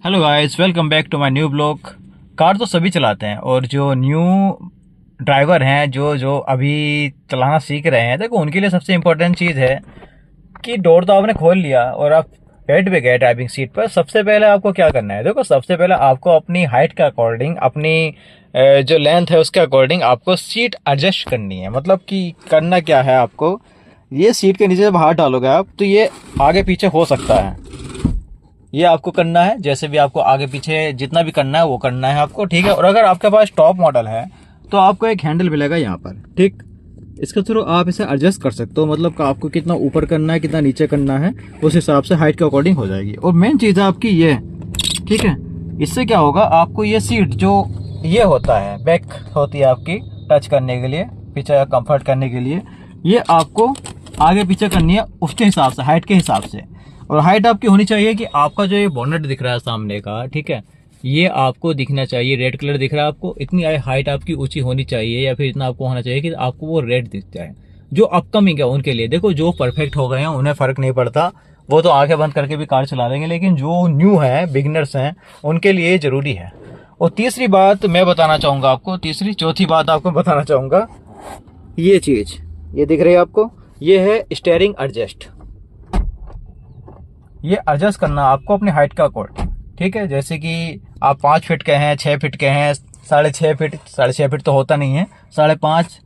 Hello guys, welcome back to my new blog. Car तो सभी चलाते हैं और जो न्यू ड्राइवर हैं जो अभी चलाना सीख रहे हैं, देखो उनके लिए सबसे इम्पोर्टेंट चीज़ है कि डोर तो आपने खोल लिया और आप बैठ भी गए ड्राइविंग सीट पर। सबसे पहले आपको क्या करना है, देखो सबसे पहले आपको अपनी हाइट के अकॉर्डिंग, अपनी जो लेंथ है उसके अकॉर्डिंग आपको सीट एडजस्ट करनी है। मतलब कि करना क्या है, आपको ये सीट के नीचे जब हाथ डालोगे आप तो ये आगे पीछे हो सकता है। ये आपको करना है, जैसे भी आपको आगे पीछे जितना भी करना है वो करना है आपको, ठीक है। और अगर आपके पास टॉप मॉडल है तो आपको एक हैंडल मिलेगा यहाँ पर, ठीक। इसके थ्रू आप इसे एडजस्ट कर सकते हो, मतलब कि आपको कितना ऊपर करना है कितना नीचे करना है उस हिसाब से हाइट के अकॉर्डिंग हो जाएगी। और मेन चीज़ है आपकी ये, ठीक है। इससे क्या होगा, आपको ये सीट जो ये होता है, बैक होती है आपकी टच करने के लिए, पीछे का कंफर्ट करने के लिए, ये आपको आगे पीछे करनी है उसके हिसाब से, हाइट के हिसाब से। और हाइट आपकी होनी चाहिए कि आपका जो ये बोनेट दिख रहा है सामने का, ठीक है, ये आपको दिखना चाहिए, रेड कलर दिख रहा है आपको, इतनी हाइट आपकी ऊंची होनी चाहिए, या फिर इतना आपको होना चाहिए कि आपको वो रेड दिख जाए। जो अपकमिंग है उनके लिए, देखो जो परफेक्ट हो गए हैं उन्हें फर्क नहीं पड़ता, वो तो आंखें बंद करके भी कार चला लेंगे, लेकिन जो न्यू है, बिगिनर्स हैं, उनके लिए ये जरूरी है। और तीसरी बात मैं बताना चाहूँगा आपको, चौथी बात आपको बताना चाहूँगा, ये चीज़ ये दिख रही है आपको, ये है स्टीयरिंग एडजस्ट। ये एडजस्ट करना आपको अपनी हाइट का अकॉर्डिंग, ठीक है। जैसे कि आप 5 फीट के हैं, 6 फीट के हैं, 6.5 फीट तो होता नहीं है, 5.5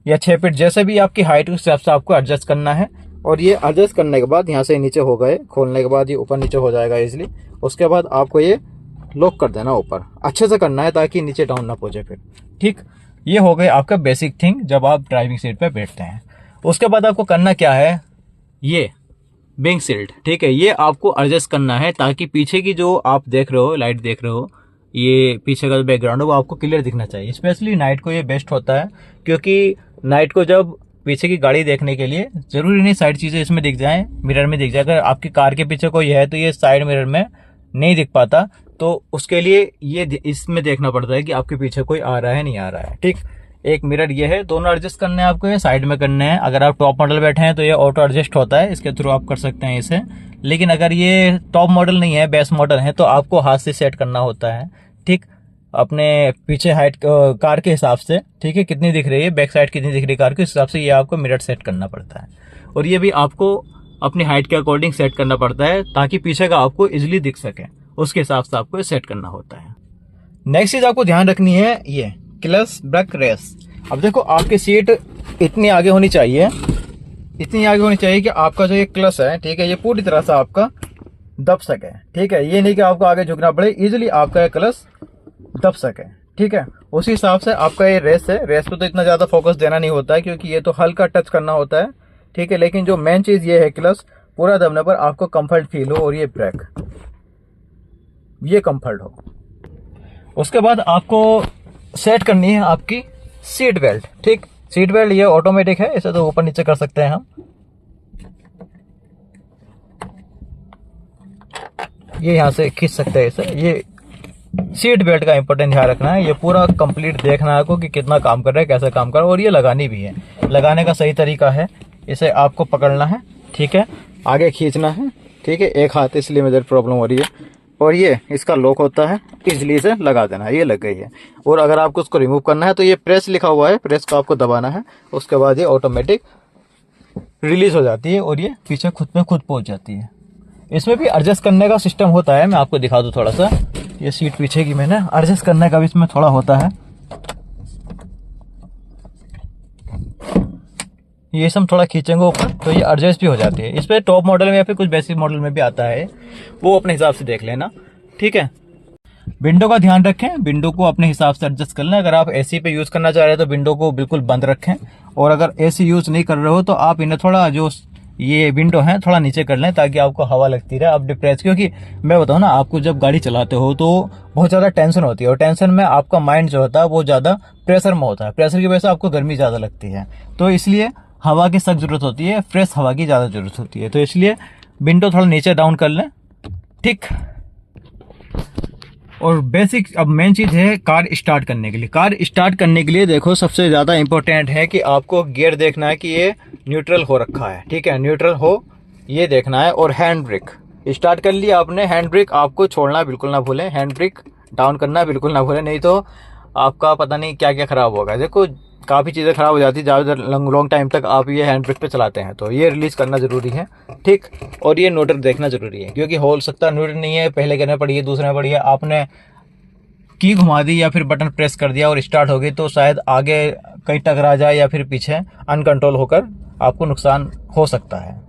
या 6 फीट, जैसे भी आपकी हाइट उस हिसाब से आपको एडजस्ट करना है। और ये एडजस्ट करने के बाद यहाँ से नीचे हो गए, खोलने के बाद ये ऊपर नीचे हो जाएगा इजीली। उसके बाद आपको ये लॉक कर देना ऊपर, अच्छे से करना है ताकि नीचे डाउन ना पहुंचे फिर, ठीक। ये हो गए आपका बेसिक थिंग जब आप ड्राइविंग सीट पर बैठते हैं। उसके बाद आपको करना क्या है, ये विंग शील्ड, ठीक है, ये आपको एडजस्ट करना है ताकि पीछे की जो आप देख रहे हो, लाइट देख रहे हो, ये पीछे का जो बैकग्राउंड है वो आपको क्लियर दिखना चाहिए। स्पेशली नाइट को ये बेस्ट होता है, क्योंकि नाइट को जब पीछे की गाड़ी देखने के लिए जरूरी नहीं साइड चीज़ें इसमें दिख जाएं, मिरर में दिख जाए। अगर आपकी कार के पीछे कोई है तो ये साइड मिरर में नहीं दिख पाता, तो उसके लिए ये इसमें देखना पड़ता है कि आपके पीछे कोई आ रहा है नहीं आ रहा है, ठीक। एक मिरर ये है, दोनों एडजस्ट करने हैं आपको, ये साइड में करने हैं। अगर आप टॉप मॉडल बैठे हैं तो ये ऑटो एडजस्ट होता है, इसके थ्रू आप कर सकते हैं इसे। लेकिन अगर ये टॉप मॉडल नहीं है, बेस मॉडल है, तो आपको हाथ से सेट करना होता है, ठीक, अपने पीछे हाइट कार के हिसाब से, ठीक है, कितनी दिख रही है बैक साइड, कितनी दिख रही है कार के हिसाब से ये आपको मिरर सेट करना पड़ता है। और ये भी आपको अपनी हाइट के अकॉर्डिंग सेट करना पड़ता है ताकि पीछे का आपको इजिली दिख सके, उसके हिसाब से आपको सेट करना होता है। नेक्स्ट चीज आपको ध्यान रखनी है, ये क्लच ब्रेक रेस। अब देखो आपकी सीट इतनी आगे होनी चाहिए, इतनी आगे होनी चाहिए कि आपका जो ये क्लच है, ठीक है, ये पूरी तरह से आपका दब सके, ठीक है। ये नहीं कि आपको आगे झुकना पड़े, इजीली आपका ये क्लच दब सके, ठीक है। उसी हिसाब से आपका ये रेस है, रेस पे तो इतना ज्यादा फोकस देना नहीं होता है क्योंकि ये तो हल्का टच करना होता है, ठीक है। लेकिन जो मेन चीज ये है, क्लच पूरा दबने पर आपको कंफर्ट फील हो और ये ब्रेक, ये कंफर्ट हो। उसके बाद आपको सेट करनी है आपकी सीट बेल्ट, ठीक। सीट बेल्ट ये ऑटोमेटिक है, इसे तो ऊपर नीचे कर सकते हैं हम, ये यहाँ से खींच सकते हैं इसे। ये सीट बेल्ट का इंपॉर्टेंट ध्यान रखना है, ये पूरा कंप्लीट देखना है आपको कि कितना काम कर रहा है, कैसे काम कर रहा है। और ये लगानी भी है, लगाने का सही तरीका है, इसे आपको पकड़ना है, ठीक है, आगे खींचना है, ठीक है, एक हाथ, इसलिए मुझे प्रॉब्लम हो रही है। और ये इसका लॉक होता है, इजली से लगा देना है, ये लग गई है। और अगर आपको उसको रिमूव करना है तो ये प्रेस लिखा हुआ है, प्रेस को आपको दबाना है, उसके बाद ये ऑटोमेटिक रिलीज हो जाती है और ये पीछे खुद पे खुद पहुंच जाती है। इसमें भी एडजस्ट करने का सिस्टम होता है, मैं आपको दिखा दूं थोड़ा सा। ये सीट पीछे की मैंने एडजस्ट करने का भी इसमें थोड़ा होता है, ये सब थोड़ा खींचेंगे ऊपर तो ये एडजस्ट भी हो जाती है। इस पे टॉप मॉडल में या फिर कुछ बेसिक मॉडल में भी आता है, वो अपने हिसाब से देख लेना, ठीक है। विंडो का ध्यान रखें, विंडो को अपने हिसाब से एडजस्ट कर लें। अगर आप एसी पे यूज करना चाह रहे हैं तो विंडो को बिल्कुल बंद रखें, और अगर एसी यूज नहीं कर रहे हो तो आप इन्हें थोड़ा, जो ये विंडो है थोड़ा नीचे कर लें ताकि आपको हवा लगती रहे। आप डिप्रेस, क्योंकि मैं बताऊँ ना, आपको जब गाड़ी चलाते हो तो बहुत ज्यादा टेंशन होती है, और टेंशन में आपका माइंड जो होता है वो ज्यादा प्रेशर में होता है, प्रेशर की वजह से आपको गर्मी ज्यादा लगती है, तो इसलिए हवा की सख्त जरूरत होती है, फ्रेश हवा की ज्यादा जरूरत होती है, तो इसलिए विंडो थोड़ा नीचे डाउन कर लें, ठीक। और बेसिक, अब मेन चीज है कार स्टार्ट करने के लिए। कार स्टार्ट करने के लिए देखो सबसे ज्यादा इंपॉर्टेंट है कि आपको गियर देखना है कि ये न्यूट्रल हो रखा है, ठीक है, न्यूट्रल हो ये देखना है। और हैंड ब्रेक, स्टार्ट कर लिया आपने, हैंड ब्रेक आपको छोड़ना बिल्कुल ना भूलें, हैंड ब्रेक डाउन करना बिल्कुल ना भूलें, नहीं तो आपका पता नहीं क्या क्या खराब होगा। देखो काफ़ी चीज़ें खराब हो जाती है ज़्यादा लॉन्ग टाइम तक आप ये हैंड ब्रेक पे चलाते हैं, तो ये रिलीज़ करना ज़रूरी है, ठीक। और ये न्यूट्रल देखना ज़रूरी है, क्योंकि हो सकता है न्यूट्रल नहीं है, पहले करना पड़ी है, दूसरे में पड़ी है, आपने की घुमा दी या फिर बटन प्रेस कर दिया और स्टार्ट हो गई, तो शायद आगे कहीं टकरा जाए या फिर पीछे अनकंट्रोल होकर आपको नुकसान हो सकता है।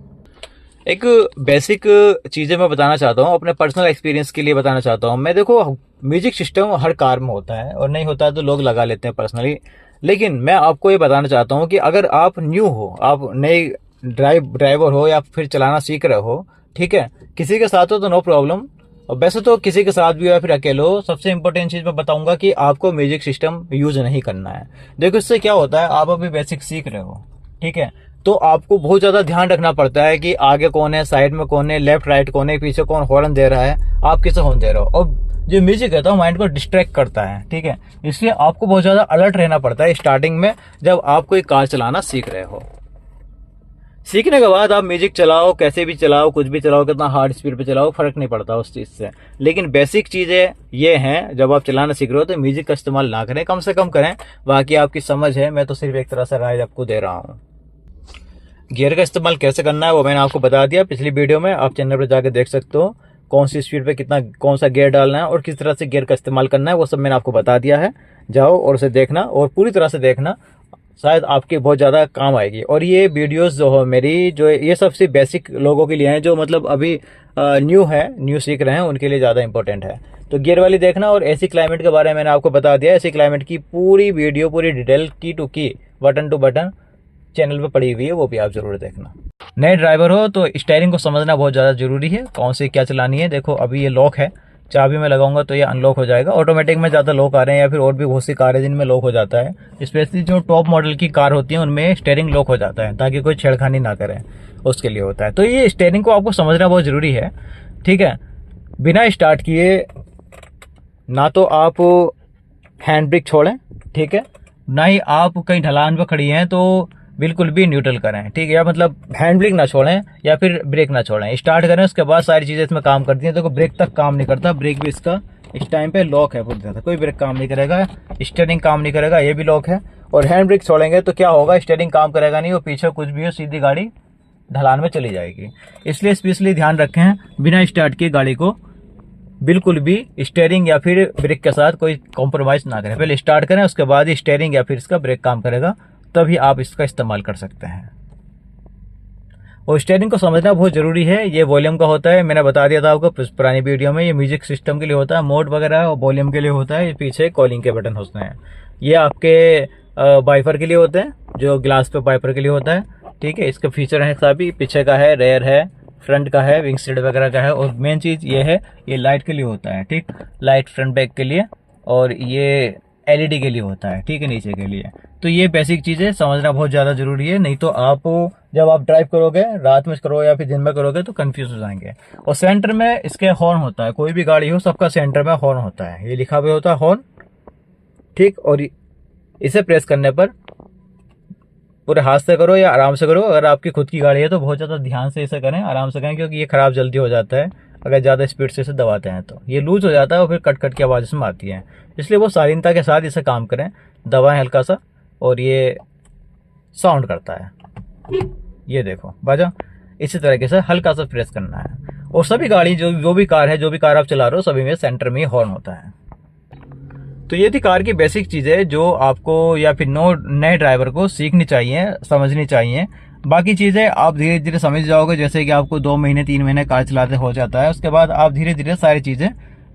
एक बेसिक चीज़ें मैं बताना चाहता हूँ, अपने पर्सनल एक्सपीरियंस के लिए बताना चाहता हूँ मैं। देखो म्यूजिक सिस्टम हर कार में होता है, और नहीं होता है तो लोग लगा लेते हैं पर्सनली, लेकिन मैं आपको ये बताना चाहता हूँ कि अगर आप न्यू हो, आप नए ड्राइवर हो या फिर चलाना सीख रहे हो, ठीक है, किसी के साथ हो तो नो प्रॉब्लम, और वैसे तो किसी के साथ भी हो या फिर अकेले हो, सबसे इंपॉर्टेंट चीज़ मैं बताऊंगा कि आपको म्यूजिक सिस्टम यूज नहीं करना है। देखो इससे क्या होता है, आप अभी बेसिक सीख रहे हो, ठीक है, तो आपको बहुत ज़्यादा ध्यान रखना पड़ता है कि आगे कौन है, साइड में कौन है, लेफ्ट राइट कौन है, पीछे कौन हॉर्न दे रहा है, आप किसे हॉर्न दे रहे हो। और जो म्यूजिक है तो माइंड को डिस्ट्रैक्ट करता है, ठीक है, इसलिए आपको बहुत ज़्यादा अलर्ट रहना पड़ता है स्टार्टिंग में, जब आप कोई कार चलाना सीख रहे हो। सीखने के बाद आप म्यूजिक चलाओ, कैसे भी चलाओ, कुछ भी चलाओ, कितना हार्ड स्पीड पे चलाओ, फर्क नहीं पड़ता उस चीज़ से। लेकिन बेसिक चीज़ें ये हैं, जब आप चलाना सीख रहे हो तो म्यूजिक का इस्तेमाल ना करें, कम से कम करें, बाकी आपकी समझ है, मैं तो सिर्फ एक तरह से राय आपको दे रहा हूँ। गियर का इस्तेमाल कैसे करना है वो मैंने आपको बता दिया पिछली वीडियो में, आप चैनल पर जाकर देख सकते हो, कौन सी स्पीड पे कितना कौन सा गियर डालना है और किस तरह से गियर का इस्तेमाल करना है, वो सब मैंने आपको बता दिया है। जाओ और उसे देखना, और पूरी तरह से देखना, शायद आपके बहुत ज़्यादा काम आएगी। और ये वीडियोस जो हो मेरी, जो ये सबसे बेसिक लोगों के लिए हैं, जो मतलब अभी न्यू सीख रहे हैं, उनके लिए ज़्यादा इंपॉर्टेंट है। तो गियर वाली देखना, और एसी क्लाइमेट के बारे में मैंने आपको बता दिया, एसी क्लाइमेट की पूरी वीडियो, पूरी डिटेल की टू की, बटन टू बटन चैनल पे पड़ी हुई है, वो भी आप जरूर देखना। नए ड्राइवर हो तो स्टीयरिंग को समझना बहुत ज़्यादा जरूरी है, कौन से क्या चलानी है। देखो अभी ये लॉक है, चाबी में लगाऊंगा तो ये अनलॉक हो जाएगा, ऑटोमेटिक में ज़्यादा लॉक आ रहे हैं, या फिर और भी बहुत सी कार है जिनमें लॉक हो जाता है, स्पेशली जो टॉप मॉडल की कार होती है उनमें स्टीयरिंग लॉक हो जाता है, ताकि कोई छेड़खानी ना करे, उसके लिए होता है। तो ये स्टीयरिंग को आपको समझना बहुत ज़रूरी है, ठीक है। बिना स्टार्ट किए ना तो आप हैंड ब्रेक छोड़ें, ठीक है, ना ही आप कहीं ढलान पर खड़ी हैं तो बिल्कुल भी न्यूट्रल करें, ठीक है, या मतलब हैंड ब्रेक ना छोड़ें या फिर ब्रेक ना छोड़ें, स्टार्ट करें, उसके बाद सारी चीज़ें इसमें काम करती हैं। देखो ब्रेक तक काम नहीं करता, ब्रेक भी इसका इस टाइम पे लॉक है पूरी तरह से, कोई ब्रेक काम नहीं करेगा, स्टीयरिंग काम नहीं करेगा, ये भी लॉक है। और हैंड ब्रेक छोड़ेंगे तो क्या होगा, स्टीयरिंग काम करेगा नहीं, और पीछे कुछ भी हो सीधी गाड़ी ढलान में चली जाएगी। इसलिए स्पेशली ध्यान रखें, बिना स्टार्ट किए गाड़ी को बिल्कुल भी स्टीयरिंग या फिर ब्रेक के साथ कोई कॉम्प्रोमाइज ना करें, पहले स्टार्ट करें, उसके बाद स्टीयरिंग या फिर इसका ब्रेक काम करेगा, तभी आप इसका इस्तेमाल कर सकते हैं। और स्टीयरिंग को समझना बहुत ज़रूरी है, ये वॉल्यूम का होता है, मैंने बता दिया था आपको पुरानी वीडियो में, ये म्यूजिक सिस्टम के लिए होता है, मोड वगैरह और वॉल्यूम के लिए होता है, ये पीछे कॉलिंग के बटन होते हैं, ये आपके वाइपर के लिए होते हैं, जो ग्लास पे वाइपर के लिए होता है, ठीक है। इसके फीचर हैं सभी, पीछे का है, रेयर है, फ्रंट का है, विंग शील्ड वगैरह का है, और मेन चीज़ ये है, ये लाइट के लिए होता है, ठीक, लाइट फ्रंट बैक के लिए, और ये एलईडी के लिए होता है, ठीक है, नीचे के लिए। तो ये बेसिक चीज़ें समझना बहुत ज़्यादा ज़रूरी है, नहीं तो आप जब आप ड्राइव करोगे, रात में करो या फिर दिन में करोगे, तो कंफ्यूज हो जाएंगे। और सेंटर में इसके हॉर्न होता है, कोई भी गाड़ी हो सबका सेंटर में हॉर्न होता है, ये लिखा हुआ होता है हॉर्न, ठीक। और इसे प्रेस करने पर पूरे हाथ से करो या आराम से करो, अगर आपकी खुद की गाड़ी है तो बहुत ज़्यादा ध्यान से इसे करें, आराम से करें, क्योंकि ये ख़राब जल्दी हो जाता है अगर ज़्यादा स्पीड से इसे दबाते हैं, तो ये लूज हो जाता है और फिर कट कट की आवाज़ इसमें आती है। इसलिए वो शालीनता के साथ इसे काम करें, दबाएं हल्का सा, और ये साउंड करता है, ये देखो बाजा, इसी तरीके से हल्का सा प्रेस करना है। और सभी गाड़ी जो भी कार है, जो भी कार आप चला रहे हो, सभी में सेंटर में हॉर्न होता है। तो ये थी कार की बेसिक चीज़ें जो आपको या फिर नए ड्राइवर को सीखनी चाहिए, समझनी चाहिए। बाकी चीज़ें आप धीरे धीरे समझ जाओगे, जैसे कि आपको 2 महीने 3 महीने कार चलाते हो जाता है, उसके बाद आप धीरे धीरे सारी चीज़ें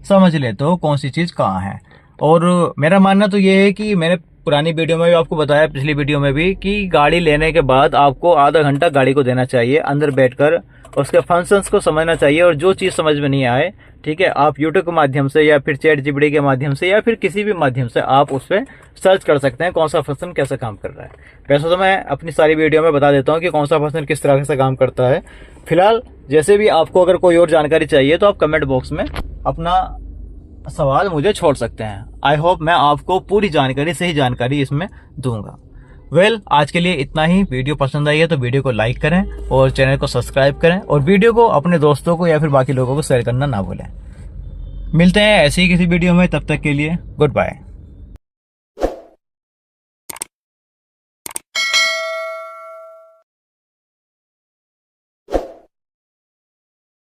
समझ लेते हो कौन सी चीज़ कहाँ है। और मेरा मानना तो ये है कि मैंने पुरानी वीडियो में भी आपको बताया, पिछली वीडियो में भी, कि गाड़ी लेने के बाद आपको आधा घंटा गाड़ी को देना चाहिए अंदर बैठकर, उसके फंक्शंस को समझना चाहिए, और जो चीज़ समझ में नहीं आए, ठीक है, आप यूट्यूब के माध्यम से या फिर ChatGPT के माध्यम से या फिर किसी भी माध्यम से आप उस पर सर्च कर सकते हैं कौन सा फंक्शन कैसे काम कर रहा है। वैसे तो मैं अपनी सारी वीडियो में बता देता हूँ कि कौन सा फंक्शन किस तरह से काम करता है। फिलहाल जैसे भी आपको अगर कोई और जानकारी चाहिए तो आप कमेंट बॉक्स में अपना सवाल मुझे छोड़ सकते हैं। आई होप मैं आपको पूरी जानकारी, सही जानकारी इसमें दूंगा। आज के लिए इतना ही। वीडियो पसंद आई है तो वीडियो को लाइक करें और चैनल को सब्सक्राइब करें और वीडियो को अपने दोस्तों को या फिर बाकी लोगों को शेयर करना ना भूलें। मिलते हैं ऐसी ही किसी वीडियो में, तब तक के लिए गुड बाय।